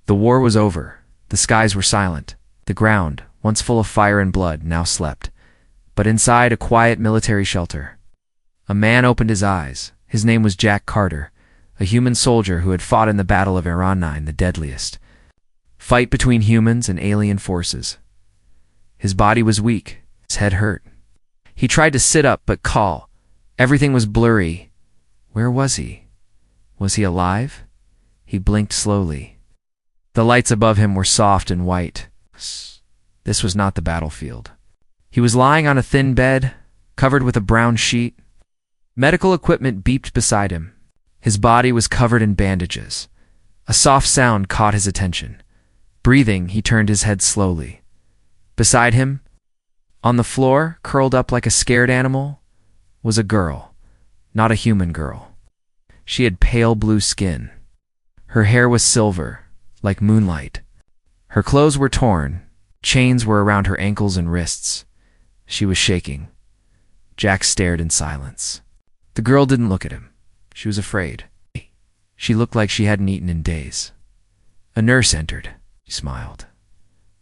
The war was over. The skies were silent. The ground, once full of fire and blood, now slept. But inside a quiet military shelter, a man opened his eyes. His name was Jack Carter, a human soldier who had fought in the Battle of Iran 9, the deadliest fight between humans and alien forces. His body was weak. His head hurt. He tried to sit up but call. Everything was blurry. Where was he? Was he alive? He blinked slowly. The lights above him were soft and white. This was not the battlefield. He was lying on a thin bed, covered with a brown sheet. Medical equipment beeped beside him. His body was covered in bandages. A soft sound caught his attention. Breathing, he turned his head slowly. Beside him, on the floor, curled up like a scared animal, was a girl, not a human girl. She had pale blue skin. Her hair was silver, like moonlight. Her clothes were torn. Chains were around her ankles and wrists. She was shaking. Jack stared in silence. The girl didn't look at him. She was afraid. She looked like she hadn't eaten in days. A nurse entered. She smiled.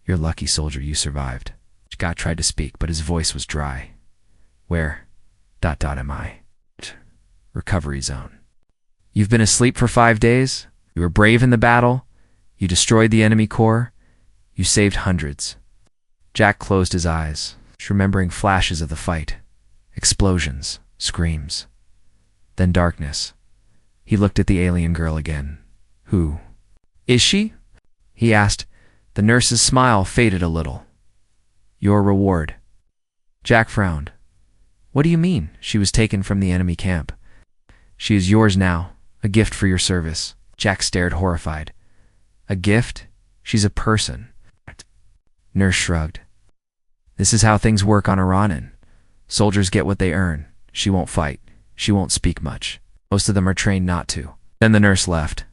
"You're lucky, soldier, you survived." Scott tried to speak, but his voice was dry. "Where? Am I?" "Recovery zone." "You've been asleep for 5 days? You were brave in the battle? You destroyed the enemy corps? You saved hundreds." Jack closed his eyes, remembering flashes of the fight. Explosions, screams. Then darkness. He looked at the alien girl again. "Who is she?" he asked. The nurse's smile faded a little. "Your reward." Jack frowned. "What do you mean? She was taken from the enemy camp." "She is yours now, a gift for your service." Jack stared horrified. "A gift? She's a person." Nurse shrugged. "This is how things work on Iranan. Soldiers get what they earn. She won't fight. She won't speak much. Most of them are trained not to." Then the nurse left.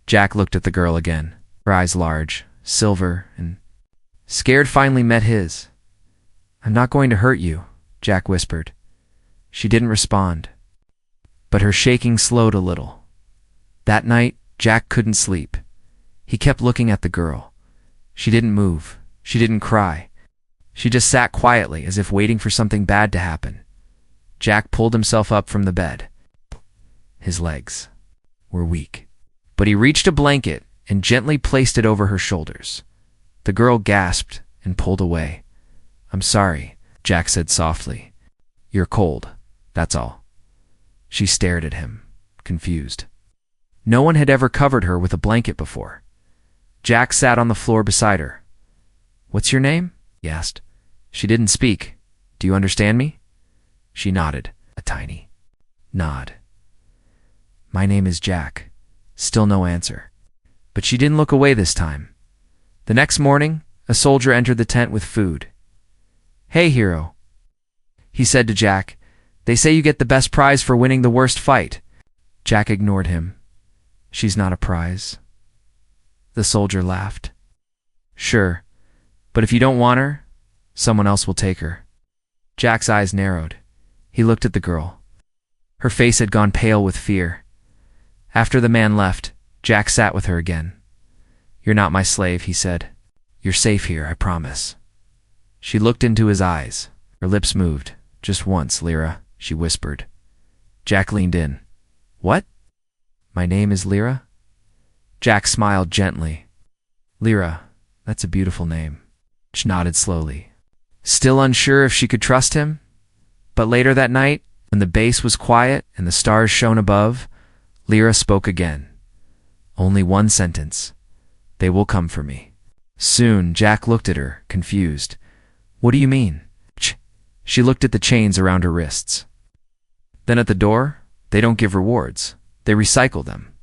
Jack looked at the girl again. Her eyes large, silver, and scared finally met his. "I'm not going to hurt you," Jack whispered. She didn't respond, but her shaking slowed a little. That night, Jack couldn't sleep. He kept looking at the girl. She didn't move. She didn't cry. She just sat quietly, as if waiting for something bad to happen. Jack pulled himself up from the bed. His legs were weak, but he reached a blanket and gently placed it over her shoulders. The girl gasped and pulled away. "I'm sorry," Jack said softly. "You're cold, that's all." She stared at him, confused. No one had ever covered her with a blanket before. Jack sat on the floor beside her. "What's your name?" he asked. She didn't speak. "Do you understand me?" She nodded, a tiny nod. "My name is Jack." Still no answer. But she didn't look away this time. The next morning, a soldier entered the tent with food. "Hey, hero," he said to Jack. "They say you get the best prize for winning the worst fight." Jack ignored him. "She's not a prize." The soldier laughed. "Sure, but if you don't want her, someone else will take her." Jack's eyes narrowed. He looked at the girl. Her face had gone pale with fear. After the man left, Jack sat with her again. "You're not my slave," he said. "You're safe here, I promise." She looked into his eyes. Her lips moved. "Just once, Lyra," she whispered. Jack leaned in. "What?" "My name is Lyra." Jack smiled gently. "Lyra, that's a beautiful name." She nodded slowly, still unsure if she could trust him. But later that night, when the base was quiet and the stars shone above, Lyra spoke again. Only one sentence. "They will come for me." Soon, Jack looked at her, confused. "What do you mean?" She looked at the chains around her wrists. Then at the door, "They don't give rewards. They recycle them."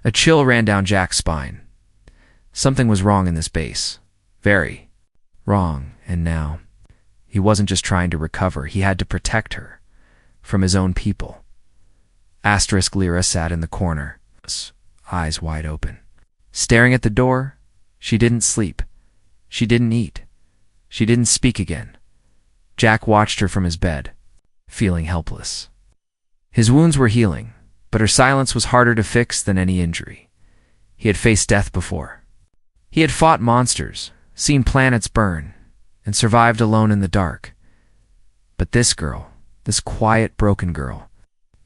A chill ran down Jack's spine. Something was wrong in this base. Very wrong, and now he wasn't just trying to recover, he had to protect her from his own people. Lyra sat in the corner, eyes wide open. Staring at the door, she didn't sleep. She didn't eat. She didn't speak again. Jack watched her from his bed, feeling helpless. His wounds were healing, but her silence was harder to fix than any injury. He had faced death before. He had fought monsters, seen planets burn, and survived alone in the dark. But this girl, this quiet, broken girl,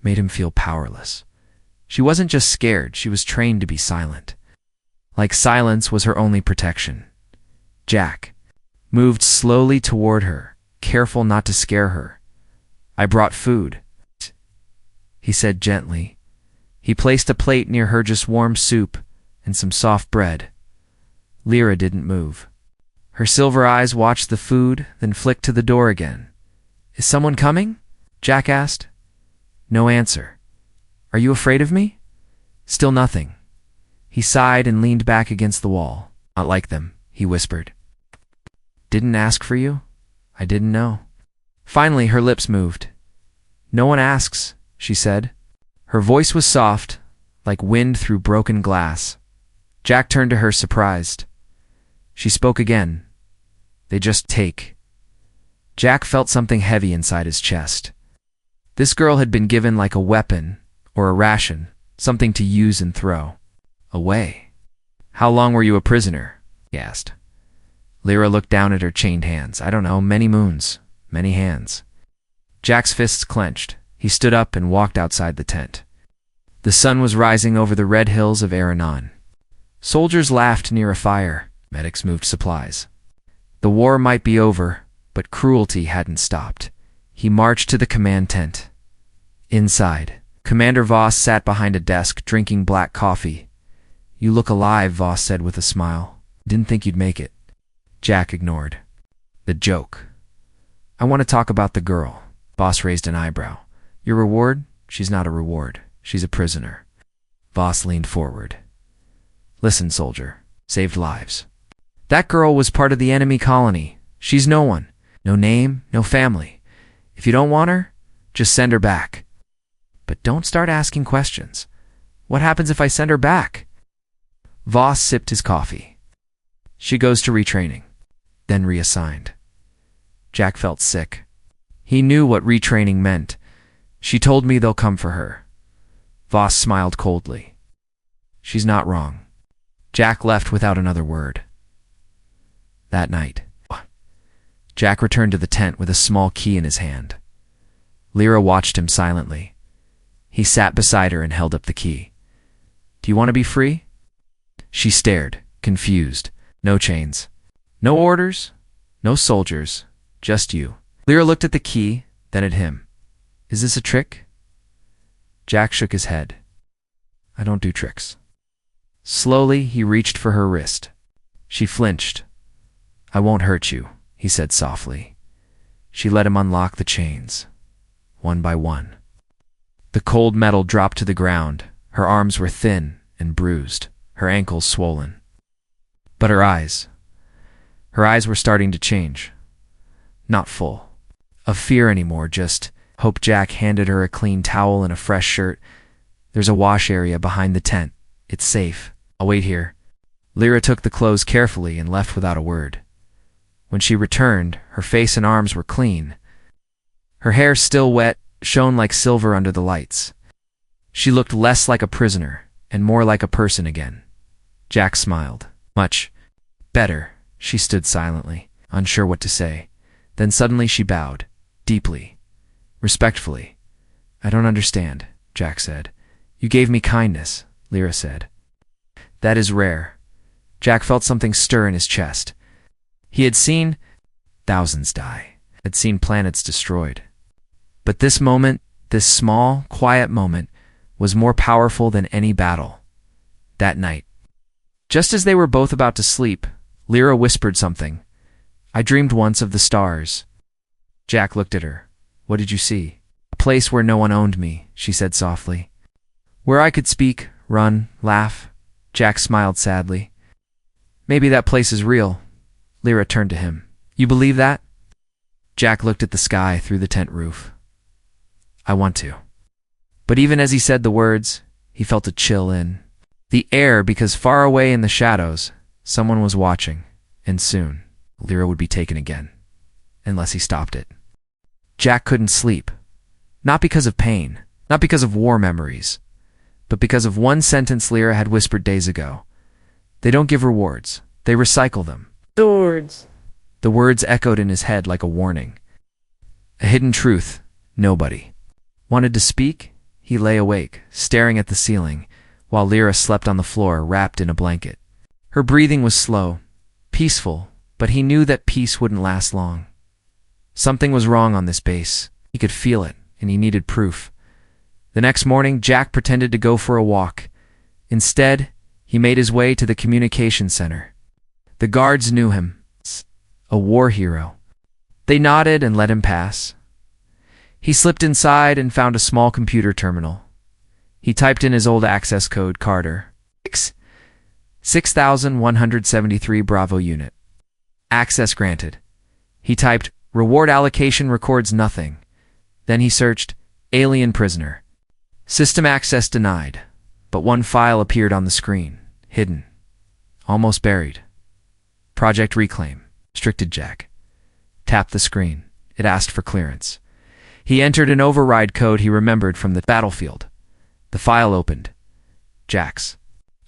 made him feel powerless. She wasn't just scared, she was trained to be silent. Like silence was her only protection. Jack moved slowly toward her, careful not to scare her. "I brought food," he said gently. He placed a plate near her, just warm soup and some soft bread. Lyra didn't move. Her silver eyes watched the food, then flicked to the door again. "Is someone coming?" Jack asked. No answer. "Are you afraid of me?" Still nothing. He sighed and leaned back against the wall. "Not like them," he whispered. "Didn't ask for you? I didn't know." Finally, her lips moved. "No one asks," she said. Her voice was soft, like wind through broken glass. Jack turned to her, surprised. She spoke again. "They just take." Jack felt something heavy inside his chest. This girl had been given like a weapon or a ration, something to use and throw away. "How long were you a prisoner?" he asked. Lyra looked down at her chained hands. "I don't know, many moons, many hands." Jack's fists clenched. He stood up and walked outside the tent. The sun was rising over the red hills of Aranon. Soldiers laughed near a fire. Medics moved supplies. The war might be over, but cruelty hadn't stopped. He marched to the command tent. Inside, Commander Voss sat behind a desk, drinking black coffee. "You look alive," Voss said with a smile. "Didn't think you'd make it." Jack ignored the joke. "I want to talk about the girl." Voss raised an eyebrow. "Your reward? She's not a reward. She's a prisoner." Voss leaned forward. "Listen, soldier. Saved lives. That girl was part of the enemy colony. She's no one. No name, no family. If you don't want her, just send her back. But don't start asking questions. What happens if I send her back?" Voss sipped his coffee. "She goes to retraining, then reassigned." Jack felt sick. He knew what retraining meant. "She told me they'll come for her." Voss smiled coldly. "She's not wrong." Jack left without another word. That night, Jack returned to the tent with a small key in his hand. Lyra watched him silently. He sat beside her and held up the key. "Do you want to be free?" She stared, confused. "No chains. No orders. No soldiers. Just you." Lyra looked at the key, then at him. "Is this a trick?" Jack shook his head. "I don't do tricks." Slowly, he reached for her wrist. She flinched. "I won't hurt you," he said softly. She let him unlock the chains, one by one. The cold metal dropped to the ground. Her arms were thin and bruised, her ankles swollen. But her eyes were starting to change. Not full of fear anymore, just hope. Jack handed her a clean towel and a fresh shirt. "There's a wash area behind the tent. It's safe. I'll wait here." Lyra took the clothes carefully and left without a word. When she returned, her face and arms were clean. Her hair, still wet, shone like silver under the lights. She looked less like a prisoner and more like a person again. Jack smiled. "Much better." She stood silently, unsure what to say. Then suddenly she bowed, deeply, respectfully. "I don't understand," Jack said. "You gave me kindness," Lyra said. "That is rare." Jack felt something stir in his chest. He had seen thousands die, had seen planets destroyed. But this moment, this small, quiet moment, was more powerful than any battle. That night, just as they were both about to sleep, Lyra whispered something. "I dreamed once of the stars." Jack looked at her. "What did you see?" "A place where no one owned me," she said softly. "Where I could speak, run, laugh." Jack smiled sadly. "Maybe that place is real." Lyra turned to him. "You believe that?" Jack looked at the sky through the tent roof. "I want to." But even as he said the words, he felt a chill in the air, because far away in the shadows, someone was watching, and soon Lyra would be taken again, unless he stopped it. Jack couldn't sleep. Not because of pain, not because of war memories, but because of one sentence Lyra had whispered days ago. "They don't give rewards, They recycle them. Swords. The words echoed in his head like a warning. A hidden truth. Nobody wanted to speak. He lay awake, staring at the ceiling, while Lyra slept on the floor, wrapped in a blanket. Her breathing was slow, peaceful, but he knew that peace wouldn't last long. Something was wrong on this base. He could feel it, and he needed proof. The next morning, Jack pretended to go for a walk. Instead, he made his way to the communication center. The guards knew him. A war hero. They nodded and let him pass. He slipped inside and found a small computer terminal. He typed in his old access code, Carter. 6173 Bravo unit. Access granted. He typed, reward allocation records nothing. Then he searched, alien prisoner. System access denied, but one file appeared on the screen, hidden, almost buried. Project Reclaim, restricted Jack. Tapped the screen. It asked for clearance. He entered an override code he remembered from the battlefield. The file opened. Jack's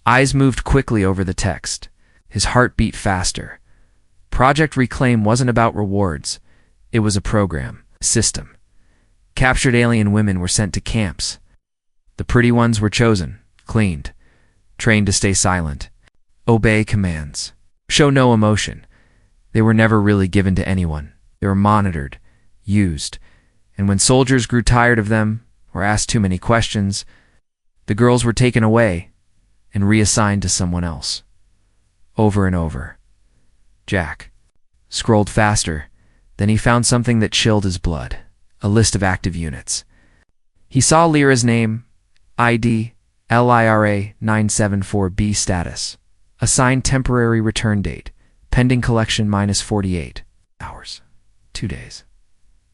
eyes moved quickly over the text. His heart beat faster. Project Reclaim wasn't about rewards. It was a program, a system. Captured alien women were sent to camps. The pretty ones were chosen, cleaned, trained to stay silent, obey commands, show no emotion. They were never really given to anyone. They were monitored, used, and when soldiers grew tired of them or asked too many questions, the girls were taken away and reassigned to someone else. Over and over. Jack scrolled faster. Then he found something that chilled his blood, a list of active units. He saw Lyra's name, ID, LIRA 974B status, assigned temporary return date, pending collection -48 hours, 2 days.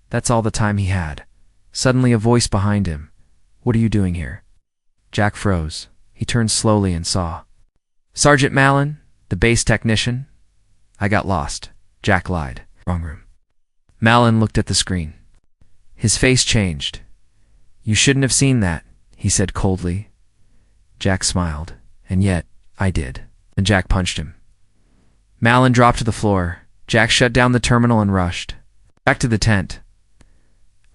That's all the time he had. Suddenly a voice behind him. What are you doing here? Jack froze. He turned slowly and saw Sergeant Malin, the base technician. I got lost. Jack lied. Wrong room. Malin looked at the screen. His face changed. You shouldn't have seen that, he said coldly. Jack smiled. And yet, I did. And Jack punched him. Malin dropped to the floor. Jack shut down the terminal and rushed back to the tent.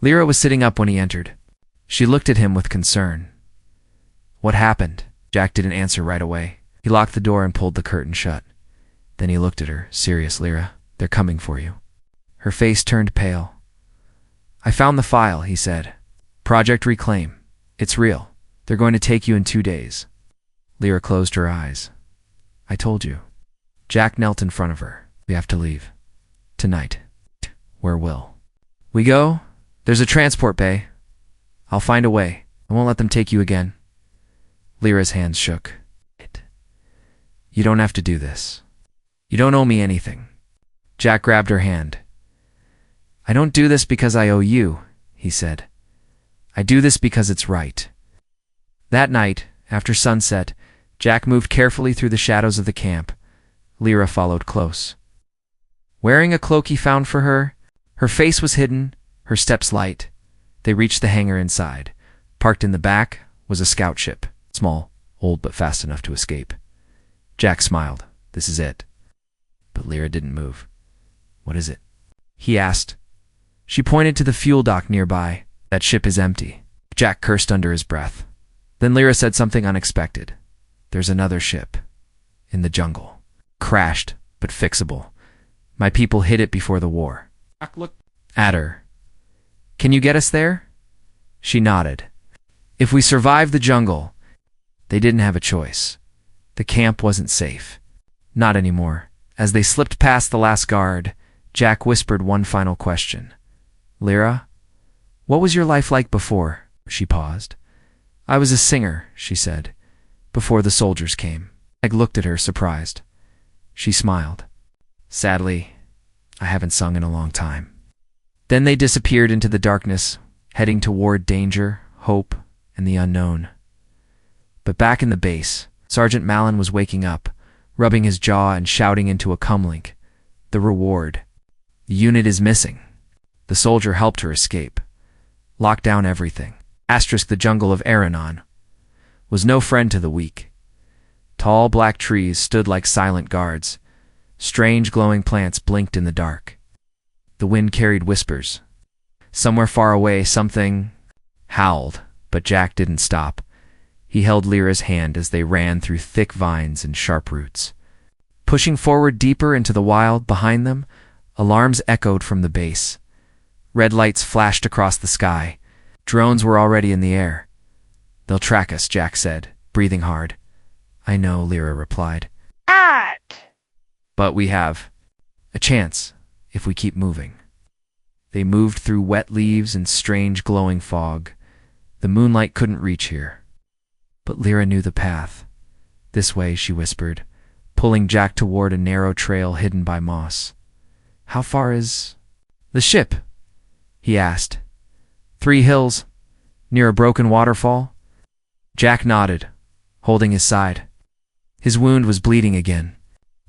Lyra was sitting up when he entered. She looked at him with concern. What happened? Jack didn't answer right away. He locked the door and pulled the curtain shut. Then he looked at her. Serious, Lyra. They're coming for you. Her face turned pale. I found the file, he said. Project Reclaim. It's real. They're going to take you in 2 days. Lyra closed her eyes. I told you. Jack knelt in front of her. We have to leave. Tonight. Where will we go? There's a transport bay. I'll find a way. I won't let them take you again. Lyra's hands shook. You don't have to do this. You don't owe me anything. Jack grabbed her hand. I don't do this because I owe you, he said. I do this because it's right. That night, after sunset, Jack moved carefully through the shadows of the camp. Lyra followed close. Wearing a cloak he found for her, her face was hidden, her steps light. They reached the hangar inside. Parked in the back was a scout ship, small, old but fast enough to escape. Jack smiled. This is it. But Lyra didn't move. What is it? He asked. She pointed to the fuel dock nearby. That ship is empty. Jack cursed under his breath. Then Lyra said something unexpected. There's another ship. In the jungle. Crashed, but fixable. My people hid it before the war. Jack looked at her. Can you get us there? She nodded. If we survive the jungle. They didn't have a choice. The camp wasn't safe. Not anymore. As they slipped past the last guard, Jack whispered one final question. Lyra, what was your life like before? She paused. I was a singer, she said, before the soldiers came. Jack looked at her, surprised. She smiled. Sadly, I haven't sung in a long time. Then they disappeared into the darkness, heading toward danger, hope, and the unknown. But back in the base, Sergeant Malin was waking up, rubbing his jaw and shouting into a comlink. The reward. The unit is missing. The soldier helped her escape. Locked down everything. The jungle of Aranon was no friend to the weak. Tall black trees stood like silent guards, Strange glowing plants blinked in the dark. The wind carried whispers. Somewhere far away, something howled, but Jack didn't stop. He held Lyra's hand as they ran through thick vines and sharp roots. Pushing forward deeper into the wild behind them, alarms echoed from the base. Red lights flashed across the sky. Drones were already in the air. "They'll track us," Jack said, breathing hard. "I know," Lyra replied. "But we have a chance if we keep moving." They moved through wet leaves and strange glowing fog. The moonlight couldn't reach here. But Lyra knew the path. "This way," she whispered, pulling Jack toward a narrow trail hidden by moss. "How far is the ship?" he asked. "3 hills, near a broken waterfall." Jack nodded, holding his side. His wound was bleeding again,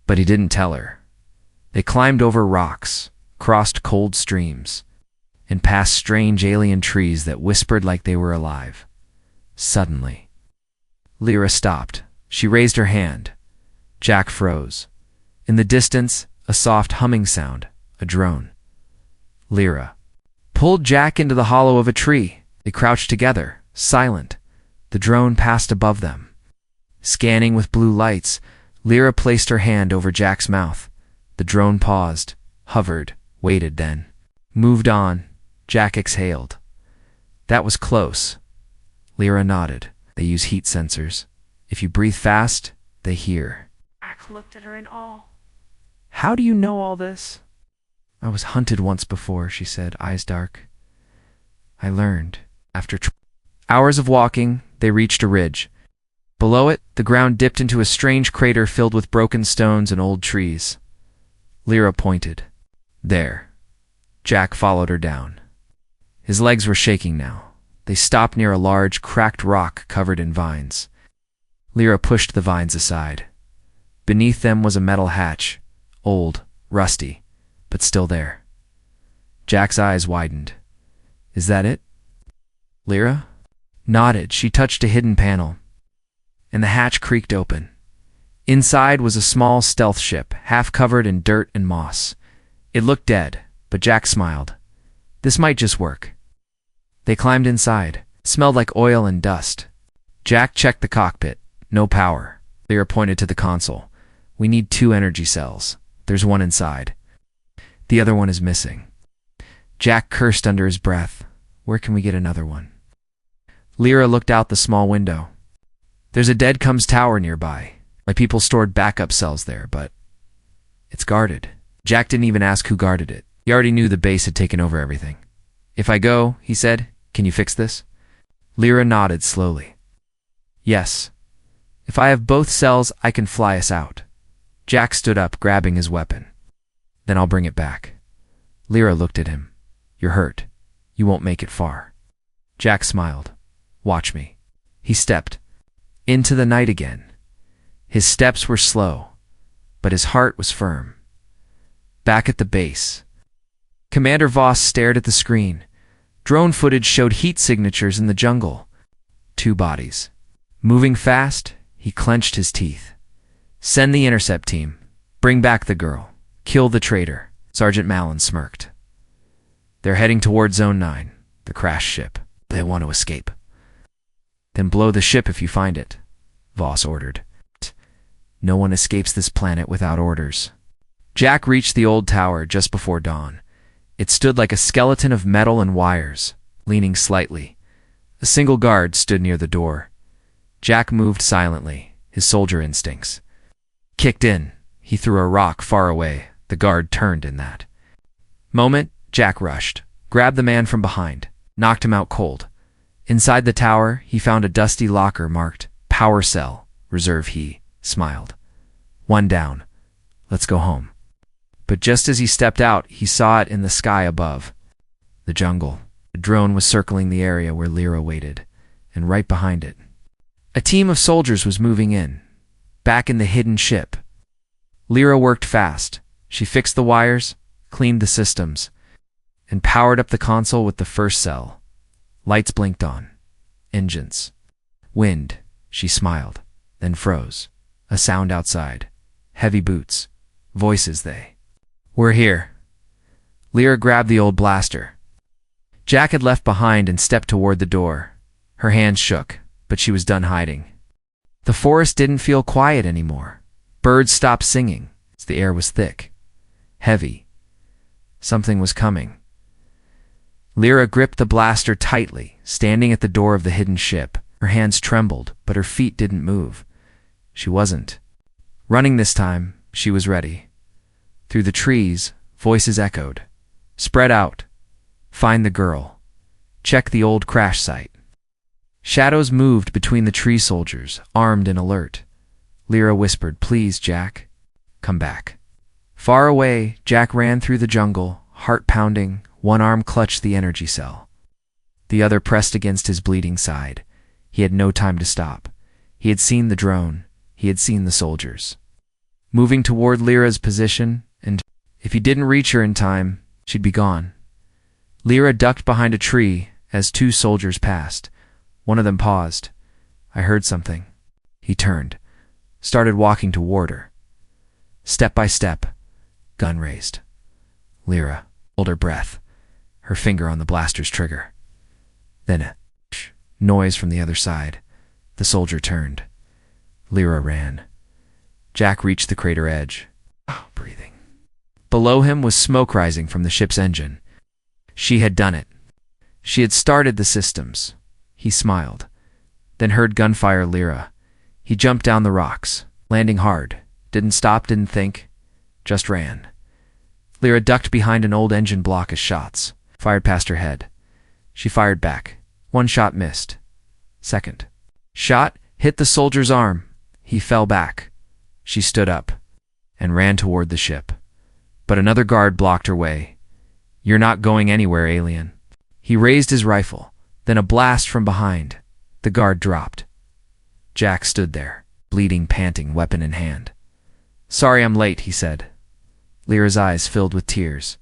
but he didn't tell her. They climbed over rocks, crossed cold streams, and past strange alien trees that whispered like they were alive. Suddenly, Lyra stopped. She raised her hand. Jack froze. In the distance, a soft humming sound, a drone. Lyra pulled Jack into the hollow of a tree. They crouched together, silent. The drone passed above them. Scanning with blue lights, Lyra placed her hand over Jack's mouth. The drone paused, hovered, waited, then moved on. Jack exhaled. "That was close." Lyra nodded. "They use heat sensors. If you breathe fast, they hear." Jack looked at her in awe. "How do you know all this?" "I was hunted once before," she said, eyes dark. "I learned." After hours of walking, they reached a ridge. Below it, the ground dipped into a strange crater filled with broken stones and old trees. Lyra pointed. "There." Jack followed her down. His legs were shaking now. They stopped near a large, cracked rock covered in vines. Lyra pushed the vines aside. Beneath them was a metal hatch, old, rusty, but still there. Jack's eyes widened. "Is that it?" Lyra nodded. She touched a hidden panel, and the hatch creaked open. Inside was a small stealth ship, half covered in dirt and moss. It looked dead, but Jack smiled. This might just work. They climbed inside. It smelled like oil and dust. Jack checked the cockpit. No power. Lyra pointed to the console. "We need 2 energy cells. There's one inside. The other one is missing." Jack cursed under his breath. "Where can we get another one?" Lyra looked out the small window. "There's a dead Comes tower nearby. My people stored backup cells there, but it's guarded." Jack didn't even ask who guarded it. He already knew the base had taken over everything. "If I go," he said, "can you fix this?" Lyra nodded slowly. "Yes. If I have both cells, I can fly us out." Jack stood up, grabbing his weapon. "Then I'll bring it back." Lyra looked at him. "You're hurt. You won't make it far." Jack smiled. "Watch me." He stepped into the night again. His steps were slow, but his heart was firm. Back at the base, Commander Voss stared at the screen. Drone footage showed heat signatures in the jungle. 2 bodies. Moving fast, he clenched his teeth. "Send the intercept team. Bring back the girl. Kill the traitor." Sergeant Mallon smirked. "They're heading toward Zone 9, the crash ship. They want to escape." "Then blow the ship if you find it," Voss ordered. "No one escapes this planet without orders." Jack reached the old tower just before dawn. It stood like a skeleton of metal and wires, leaning slightly. A single guard stood near the door. Jack moved silently, his soldier instincts kicked in. He threw a rock far away. The guard turned in that moment. Jack rushed, grabbed the man from behind, knocked him out cold. Inside the tower, he found a dusty locker marked "Power Cell, Reserve." He smiled. "One down. Let's go home." But just as he stepped out, he saw it in the sky above. The jungle. A drone was circling the area where Lyra waited, and right behind it, a team of soldiers was moving in, back in the hidden ship. Lyra worked fast. She fixed the wires, cleaned the systems, and powered up the console with the first cell. Lights blinked on. Engines. Wind. She smiled, then froze. A sound outside. Heavy boots. Voices they. We're here. Lyra grabbed the old blaster. Jack had left behind and stepped toward the door. Her hands shook, but she was done hiding. The forest didn't feel quiet anymore. Birds stopped singing. The air was thick, heavy. Something was coming. Lyra gripped the blaster tightly, standing at the door of the hidden ship. Her hands trembled, but her feet didn't move. She wasn't running this time. She was ready. Through the trees, voices echoed. Spread out. Find the girl. Check the old crash site. Shadows moved between the tree soldiers, armed and alert. Lyra whispered, "Please, Jack, come back." Far away, Jack ran through the jungle, heart pounding. One arm clutched the energy cell. The other pressed against his bleeding side. He had no time to stop. He had seen the drone. He had seen the soldiers moving toward Lyra's position, and if he didn't reach her in time, she'd be gone. Lyra ducked behind a tree as two soldiers passed. One of them paused. "I heard something." He turned, started walking toward her. Step by step, gun raised. Lyra held her breath, her finger on the blaster's trigger. Then a noise from the other side. The soldier turned. Lyra ran. Jack reached the crater edge, breathing. Below him was smoke rising from the ship's engine. She had done it. She had started the systems. He smiled, then heard gunfire. Lyra. He jumped down the rocks, landing hard. Didn't stop, didn't think, just ran. Lyra ducked behind an old engine block as shots fired past her head. She fired back. One shot missed. Second shot hit the soldier's arm. He fell back. She stood up and ran toward the ship. But another guard blocked her way. "You're not going anywhere, alien." He raised his rifle, then a blast from behind. The guard dropped. Jack stood there, bleeding, panting, weapon in hand. "Sorry I'm late," he said. Lyra's eyes filled with tears.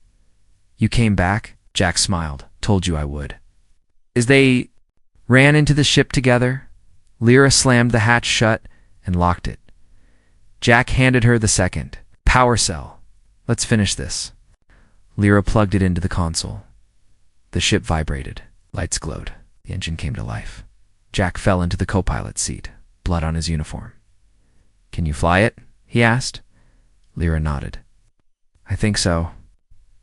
"You came back?" Jack smiled. "Told you I would." As they ran into the ship together, Lyra slammed the hatch shut and locked it. Jack handed her the second power cell. "Let's finish this." Lyra plugged it into the console. The ship vibrated. Lights glowed. The engine came to life. Jack fell into the co-pilot's seat, blood on his uniform. "Can you fly it?" he asked. Lyra nodded. "I think so."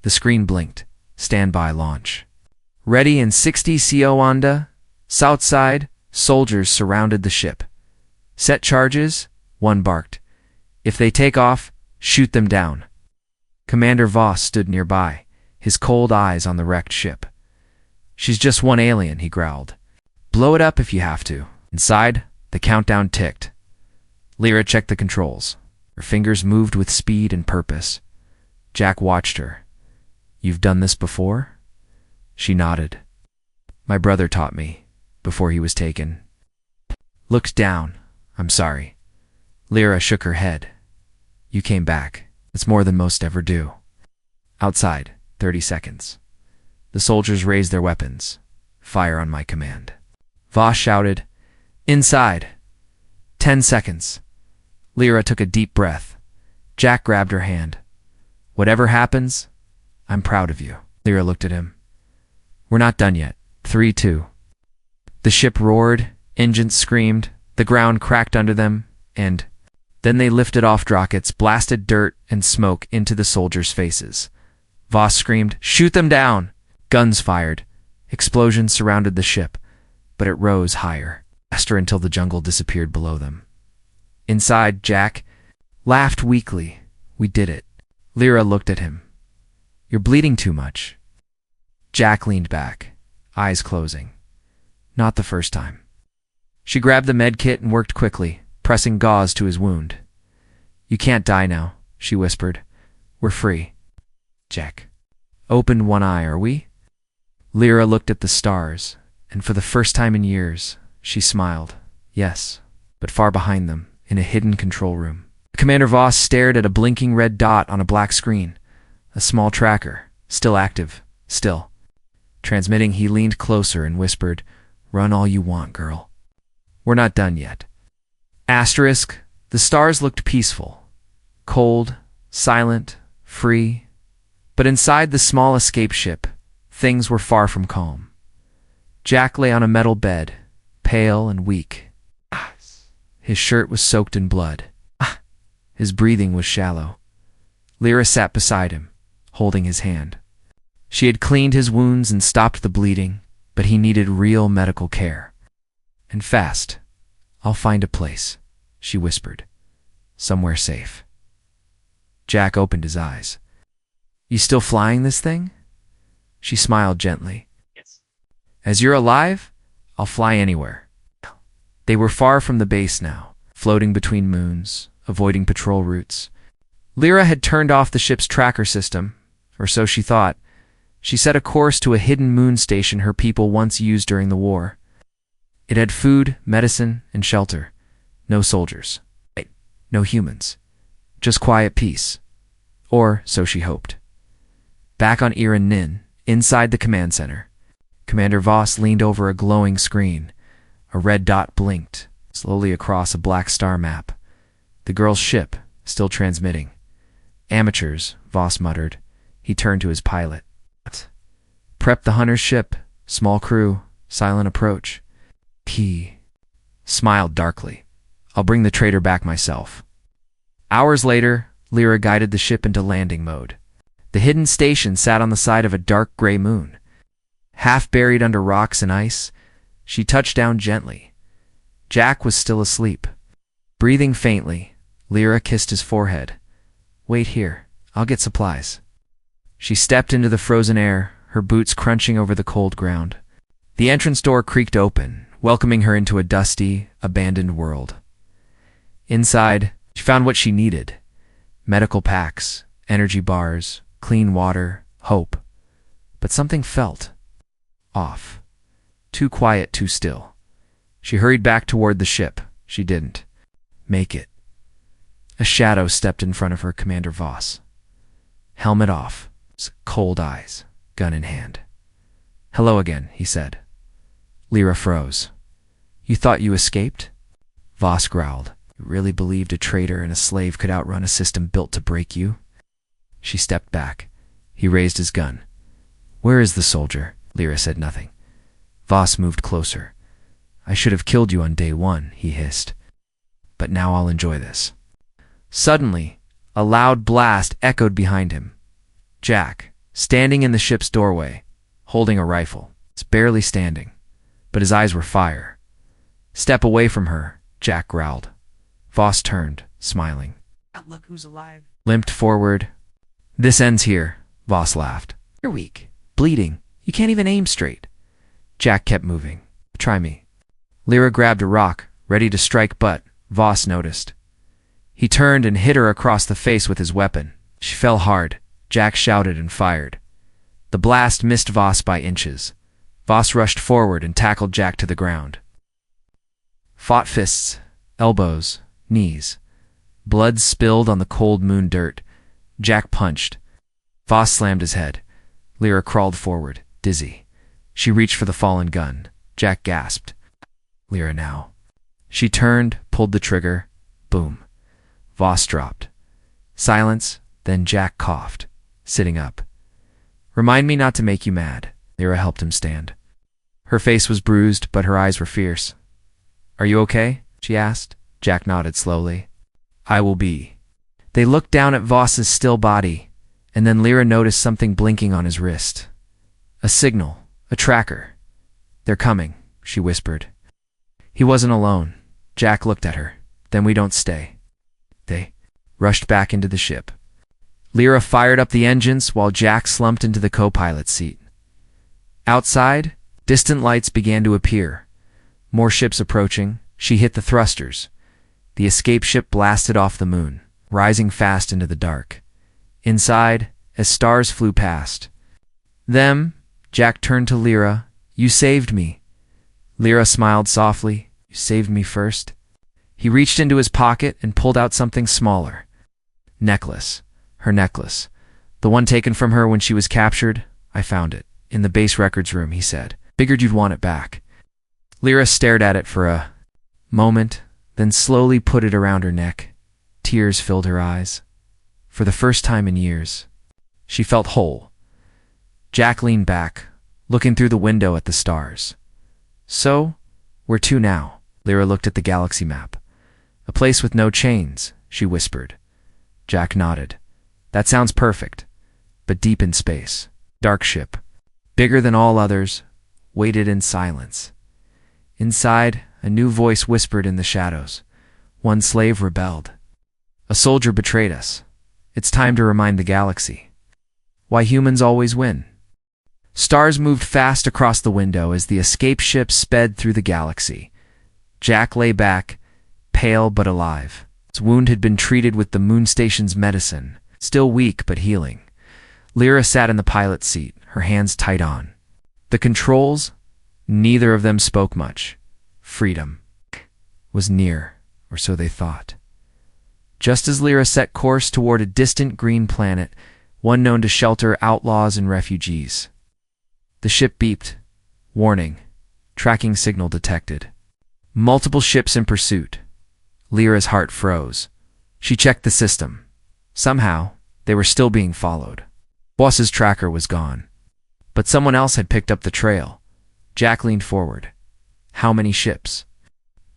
The screen blinked. Standby launch. Ready in 60 CO onda. South side, soldiers surrounded the ship. "Set charges," one barked. "If they take off, shoot them down." Commander Voss stood nearby, his cold eyes on the wrecked ship. "She's just one alien," he growled. "Blow it up if you have to." Inside, the countdown ticked. Lyra checked the controls. Her fingers moved with speed and purpose. Jack watched her. "You've done this before?" She nodded. "My brother taught me, before he was taken." Looked down. "I'm sorry." Lyra shook her head. "You came back. It's more than most ever do." Outside, 30 seconds. The soldiers raised their weapons. "Fire on my command." Voss shouted, "Inside." 10 seconds. Lyra took a deep breath. Jack grabbed her hand. "Whatever happens, I'm proud of you." Lyra looked at him. "We're not done yet. 3, 2. The ship roared, engines screamed, the ground cracked under them, and then they lifted off rockets, blasted dirt and smoke into the soldiers' faces. Voss screamed, "Shoot them down!" Guns fired. Explosions surrounded the ship, but it rose higher, faster until the jungle disappeared below them. Inside, Jack laughed weakly. "We did it." Lyra looked at him. "You're bleeding too much." Jack leaned back, eyes closing. Not the first time. She grabbed the med kit and worked quickly, pressing gauze to his wound. "You can't die now," she whispered. "We're free." Jack opened one eye. "Are we?" Lyra looked at the stars, and for the first time in years, she smiled. "Yes," but far behind them, in a hidden control room. Commander Voss stared at a blinking red dot on a black screen. A small tracker, still active, still. Transmitting, he leaned closer and whispered, "Run all you want, girl. We're not done yet." Asterisk, the stars looked peaceful, cold, silent, free. But inside the small escape ship, things were far from calm. Jack lay on a metal bed, pale and weak. His shirt was soaked in blood. His breathing was shallow. Lyra sat beside him, holding his hand. She had cleaned his wounds and stopped the bleeding, but he needed real medical care. And fast. "I'll find a place," she whispered. "Somewhere safe." Jack opened his eyes. "You still flying this thing?" She smiled gently. Yes. "As you're alive, I'll fly anywhere." They were far from the base now, floating between moons, avoiding patrol routes. Lyra had turned off the ship's tracker system, or so she thought. She set a course to a hidden moon station her people once used during the war. It had food, medicine, and shelter. No soldiers. No humans. Just quiet peace. Or so she hoped. Back on Iran Nin, inside the command center, Commander Voss leaned over a glowing screen. A red dot blinked, slowly across a black star map. The girl's ship, still transmitting. "Amateurs," Voss muttered. He turned to his pilot. "Prep the hunter's ship. Small crew. Silent approach." He smiled darkly. "I'll bring the traitor back myself." Hours later, Lyra guided the ship into landing mode. The hidden station sat on the side of a dark gray moon. Half buried under rocks and ice, she touched down gently. Jack was still asleep. Breathing faintly, Lyra kissed his forehead. "Wait here. I'll get supplies." She stepped into the frozen air, her boots crunching over the cold ground. The entrance door creaked open, welcoming her into a dusty, abandoned world. Inside, she found what she needed. Medical packs, energy bars, clean water, hope. But something felt off. Too quiet, too still. She hurried back toward the ship. She didn't make it. A shadow stepped in front of her, Commander Voss. Helmet off, cold eyes, gun in hand. "Hello again," he said. Lyra froze. "You thought you escaped?" Voss growled. "You really believed a traitor and a slave could outrun a system built to break you?" She stepped back. He raised his gun. "Where is the soldier?" Lyra said nothing. Voss moved closer. "I should have killed you on day one," he hissed. "But now I'll enjoy this." Suddenly, a loud blast echoed behind him. Jack, standing in the ship's doorway, holding a rifle. It's barely standing, but his eyes were fire. "Step away from her," Jack growled. Voss turned, smiling. Look who's alive. Limped forward. "This ends here," Voss laughed. "You're weak, bleeding. You can't even aim straight." Jack kept moving. "Try me." Lyra grabbed a rock, ready to strike, but Voss noticed. He turned and hit her across the face with his weapon. She fell hard. Jack shouted and fired. The blast missed Voss by inches. Voss rushed forward and tackled Jack to the ground. Fought fists, elbows, knees. Blood spilled on the cold moon dirt. Jack punched. Voss slammed his head. Lyra crawled forward, dizzy. She reached for the fallen gun. Jack gasped. "Lyra now." She turned, pulled the trigger. Boom. Voss dropped. Silence, then Jack coughed, sitting up. "Remind me not to make you mad." Lyra helped him stand. Her face was bruised, but her eyes were fierce. "Are you okay?" she asked. Jack nodded slowly. "I will be." They looked down at Voss's still body, and then Lyra noticed something blinking on his wrist. A signal, a tracker. "They're coming," she whispered. He wasn't alone. Jack looked at her. "Then we don't stay." They rushed back into the ship. Lyra fired up the engines while Jack slumped into the co-pilot's seat. Outside, distant lights began to appear. More ships approaching. She hit the thrusters. The escape ship blasted off the moon, rising fast into the dark. Inside, as stars flew past. "Them," Jack turned to Lyra. "You saved me." Lyra smiled softly. "You saved me first." He reached into his pocket and pulled out something smaller. Necklace. Her necklace. The one taken from her when she was captured. "I found it. In the base records room," he said. "Figured you'd want it back." Lyra stared at it for a moment, then slowly put it around her neck. Tears filled her eyes. For the first time in years, she felt whole. Jack leaned back, looking through the window at the stars. So, where to now? Lyra looked at the galaxy map. A place with no chains, she whispered. Jack nodded. That sounds perfect. But deep in space. Dark ship. Bigger than all others, waited in silence. Inside, a new voice whispered in the shadows. One slave rebelled. A soldier betrayed us. It's time to remind the galaxy why humans always win. Stars moved fast across the window as the escape ship sped through the galaxy. Jack lay back, pale but alive. His wound had been treated with the moon station's medicine, still weak but healing. Lyra sat in the pilot's seat, her hands tight on. The controls, neither of them spoke much. Freedom was near, or so they thought. Just as Lyra set course toward a distant green planet, one known to shelter outlaws and refugees. The ship beeped. Warning. Tracking signal detected. Multiple ships in pursuit. Lyra's heart froze. She checked the system. Somehow, they were still being followed. Boss's tracker was gone. But someone else had picked up the trail. Jack leaned forward. How many ships?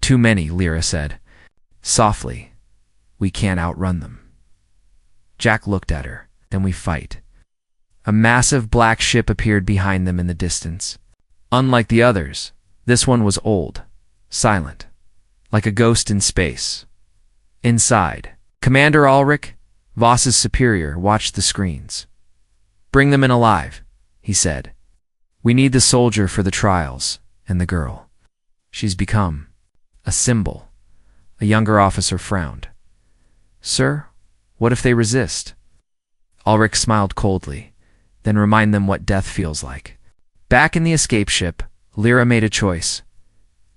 Too many, Lyra said. Softly. We can't outrun them. Jack looked at her. Then we fight. A massive black ship appeared behind them in the distance. Unlike the others, this one was old, silent, like a ghost in space. Inside, Commander Ulrich, Voss's superior, watched the screens. Bring them in alive, he said. We need the soldier for the trials, and the girl. She's become a symbol. A younger officer frowned. Sir, what if they resist? Ulrich smiled coldly, then remind them what death feels like. Back in the escape ship, Lyra made a choice.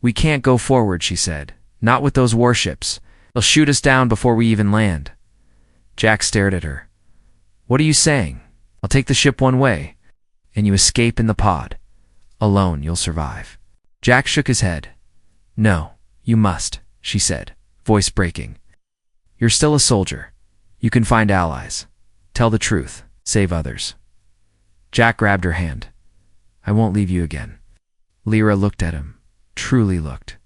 We can't go forward, she said. Not with those warships. They'll shoot us down before we even land. Jack stared at her. What are you saying? I'll take the ship one way, and you escape in the pod. Alone, you'll survive. Jack shook his head. No, you must, she said, voice breaking. You're still a soldier. You can find allies. Tell the truth. Save others. Jack grabbed her hand. I won't leave you again. Lyra looked at him. Truly looked.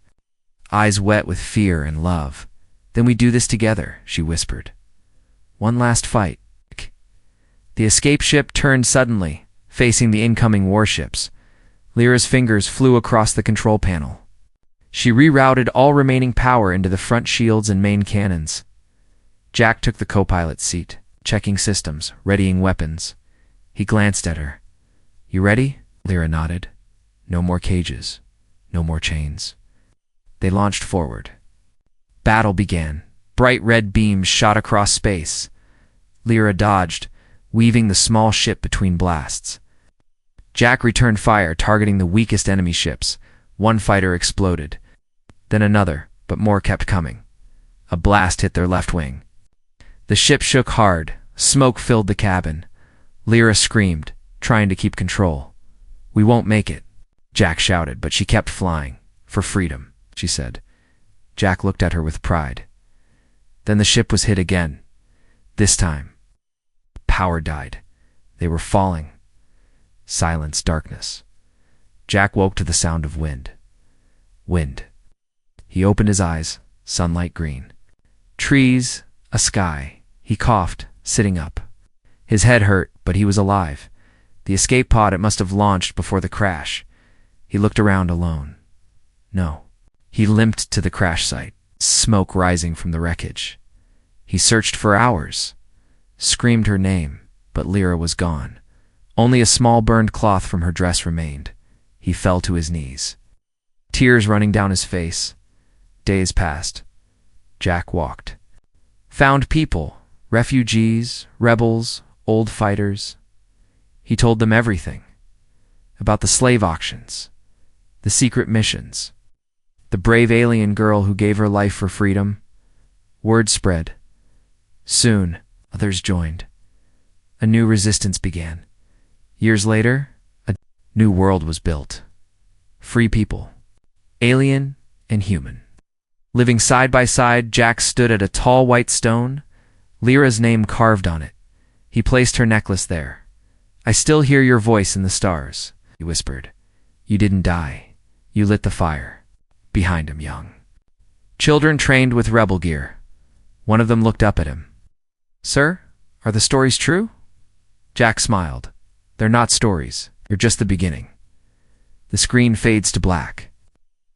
Eyes wet with fear and love. Then we do this together, she whispered. One last fight. The escape ship turned suddenly, facing the incoming warships. Lyra's fingers flew across the control panel. She rerouted all remaining power into the front shields and main cannons. Jack took the co-pilot's seat, checking systems, readying weapons. He glanced at her. You ready? Lyra nodded. No more cages. No more chains. They launched forward. Battle began. Bright red beams shot across space. Lyra dodged, weaving the small ship between blasts. Jack returned fire, targeting the weakest enemy ships. One fighter exploded. Then another, but more kept coming. A blast hit their left wing. The ship shook hard. Smoke filled the cabin. Lyra screamed, trying to keep control. We won't make it, Jack shouted, but she kept flying. For freedom, she said. Jack looked at her with pride. Then the ship was hit again. This time, power died. They were falling. Silence, darkness. Jack woke to the sound of wind. Wind. He opened his eyes, sunlight green. Trees, a sky. He coughed, sitting up. His head hurt, but he was alive. The escape pod, it must have launched before the crash. He looked around alone. No. He limped to the crash site, smoke rising from the wreckage. He searched for hours, screamed her name, but Lyra was gone. Only a small burned cloth from her dress remained. He fell to his knees. Tears running down his face. Days passed. Jack walked. Found people, refugees, rebels, old fighters. He told them everything. About the slave auctions, the secret missions, the brave alien girl who gave her life for freedom. Word spread. Soon, others joined. A new resistance began. Years later, a new world was built. Free people, alien and human. Living side by side, Jack stood at a tall white stone. Lyra's name carved on it. He placed her necklace there. I still hear your voice in the stars, he whispered. You didn't die. You lit the fire. Behind him, young. Children trained with rebel gear. One of them looked up at him. Sir, are the stories true? Jack smiled. They're not stories. You're just the beginning. The screen fades to black.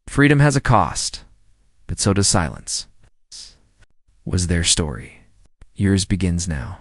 Freedom has a cost, but so does silence. Was their story. Yours begins now.